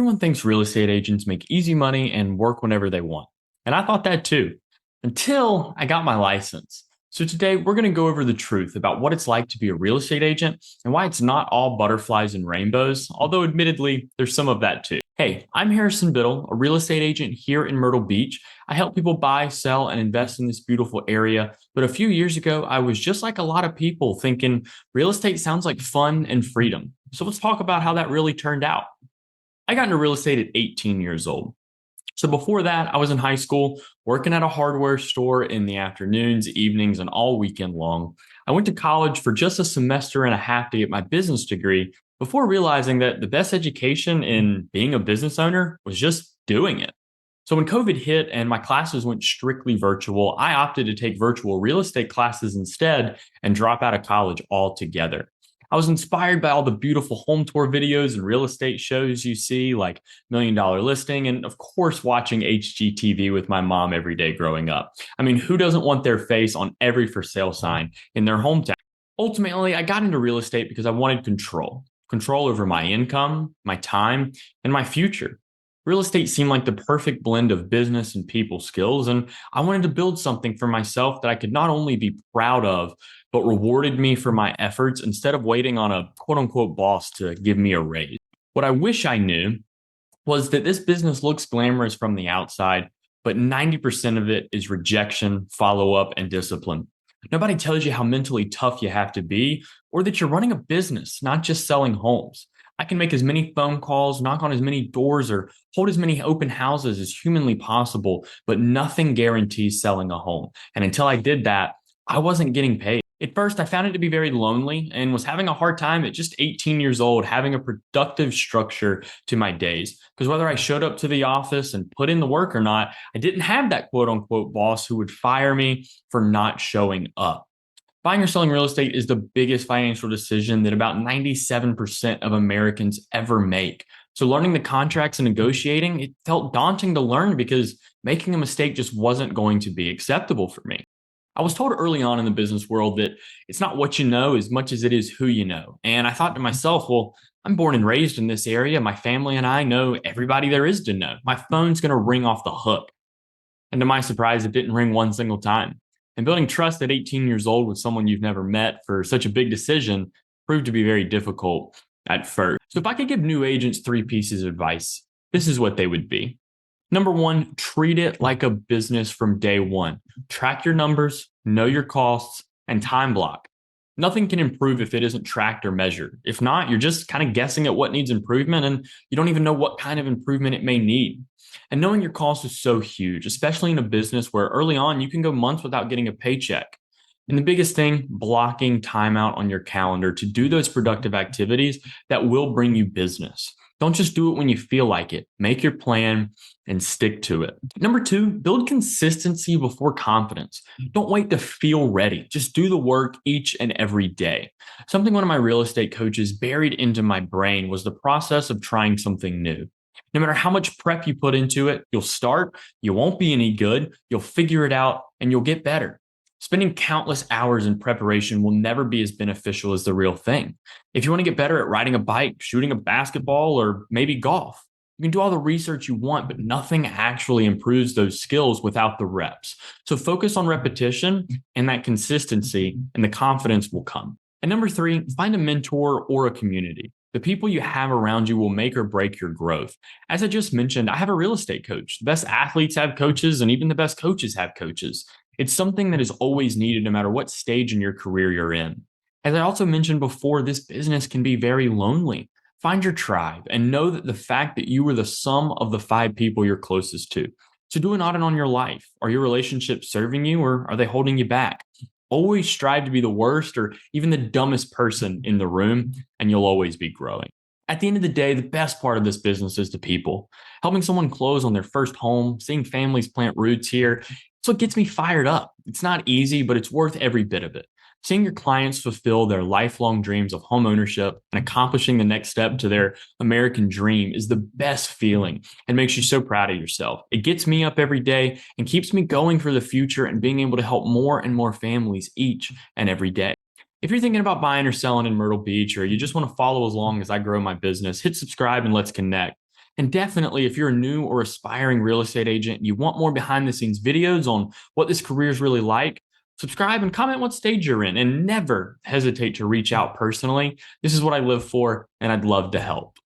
Everyone thinks real estate agents make easy money and work whenever they want. And I thought that too, until I got my license. So today we're going to go over the truth about what it's like to be a real estate agent and why it's not all butterflies and rainbows, although admittedly, there's some of that too. Hey, I'm Harrison Biddle, a real estate agent here in Myrtle Beach. I help people buy, sell, and invest in this beautiful area. But a few years ago, I was just like a lot of people thinking real estate sounds like fun and freedom. So let's talk about how that really turned out. I got into real estate at 18 years old. So before that, I was in high school working at a hardware store in the afternoons, evenings, and all weekend long. I went to college for just a semester and a half to get my business degree before realizing that the best education in being a business owner was just doing it. So when COVID hit and my classes went strictly virtual, I opted to take virtual real estate classes instead and drop out of college altogether. I was inspired by all the beautiful home tour videos and real estate shows you see, like Million Dollar Listing, and of course, watching HGTV with my mom every day growing up. I mean, who doesn't want their face on every for sale sign in their hometown? Ultimately, I got into real estate because I wanted control over my income, my time, and my future. Real estate seemed like the perfect blend of business and people skills, and I wanted to build something for myself that I could not only be proud of, but rewarded me for my efforts instead of waiting on a quote unquote boss to give me a raise. What I wish I knew was that this business looks glamorous from the outside, but 90% of it is rejection, follow up, and discipline. Nobody tells you how mentally tough you have to be or that you're running a business, not just selling homes. I can make as many phone calls, knock on as many doors, or hold as many open houses as humanly possible, but nothing guarantees selling a home. And until I did that, I wasn't getting paid. At first, I found it to be very lonely and was having a hard time at just 18 years old having a productive structure to my days. Because whether I showed up to the office and put in the work or not, I didn't have that quote unquote boss who would fire me for not showing up. Buying or selling real estate is the biggest financial decision that about 97% of Americans ever make. So learning the contracts and negotiating, it felt daunting to learn because making a mistake just wasn't going to be acceptable for me. I was told early on in the business world that it's not what you know as much as it is who you know. And I thought to myself, well, I'm born and raised in this area. My family and I know everybody there is to know. My phone's going to ring off the hook. And to my surprise, it didn't ring one single time. And building trust at 18 years old with someone you've never met for such a big decision proved to be very difficult at first. So if I could give new agents three pieces of advice, this is what they would be. Number one, treat it like a business from day one. Track your numbers, know your costs, and time block. Nothing can improve if it isn't tracked or measured. If not, you're just kind of guessing at what needs improvement and you don't even know what kind of improvement it may need. And knowing your costs is so huge, especially in a business where early on you can go months without getting a paycheck. And the biggest thing, blocking time out on your calendar to do those productive activities that will bring you business. Don't just do it when you feel like it. Make your plan and stick to it. Number two, build consistency before confidence. Don't wait to feel ready. Just do the work each and every day. Something one of my real estate coaches buried into my brain was the process of trying something new. No matter how much prep you put into it, you'll start, you won't be any good, you'll figure it out, and you'll get better. Spending countless hours in preparation will never be as beneficial as the real thing. If you want to get better at riding a bike, shooting a basketball, or maybe golf, you can do all the research you want, but nothing actually improves those skills without the reps. So focus on repetition and that consistency, and the confidence will come. And number three, find a mentor or a community. The people you have around you will make or break your growth. As I just mentioned, I have a real estate coach. The best athletes have coaches, and even the best coaches have coaches. It's something that is always needed no matter what stage in your career you're in. As I also mentioned before, this business can be very lonely. Find your tribe and know that the fact that you are the sum of the five people you're closest to. So do an audit on your life. Are your relationships serving you or are they holding you back? Always strive to be the worst or even the dumbest person in the room, and you'll always be growing. At the end of the day, the best part of this business is the people. Helping someone close on their first home, seeing families plant roots here, it's what gets me fired up. It's not easy, but it's worth every bit of it. Seeing your clients fulfill their lifelong dreams of home ownership and accomplishing the next step to their American dream is the best feeling and makes you so proud of yourself. It gets me up every day and keeps me going for the future and being able to help more and more families each and every day. If you're thinking about buying or selling in Myrtle Beach, or you just want to follow along as I grow my business, hit subscribe and let's connect. And definitely, if you're a new or aspiring real estate agent, you want more behind the scenes videos on what this career is really like, subscribe and comment what stage you're in, and never hesitate to reach out personally. This is what I live for, and I'd love to help.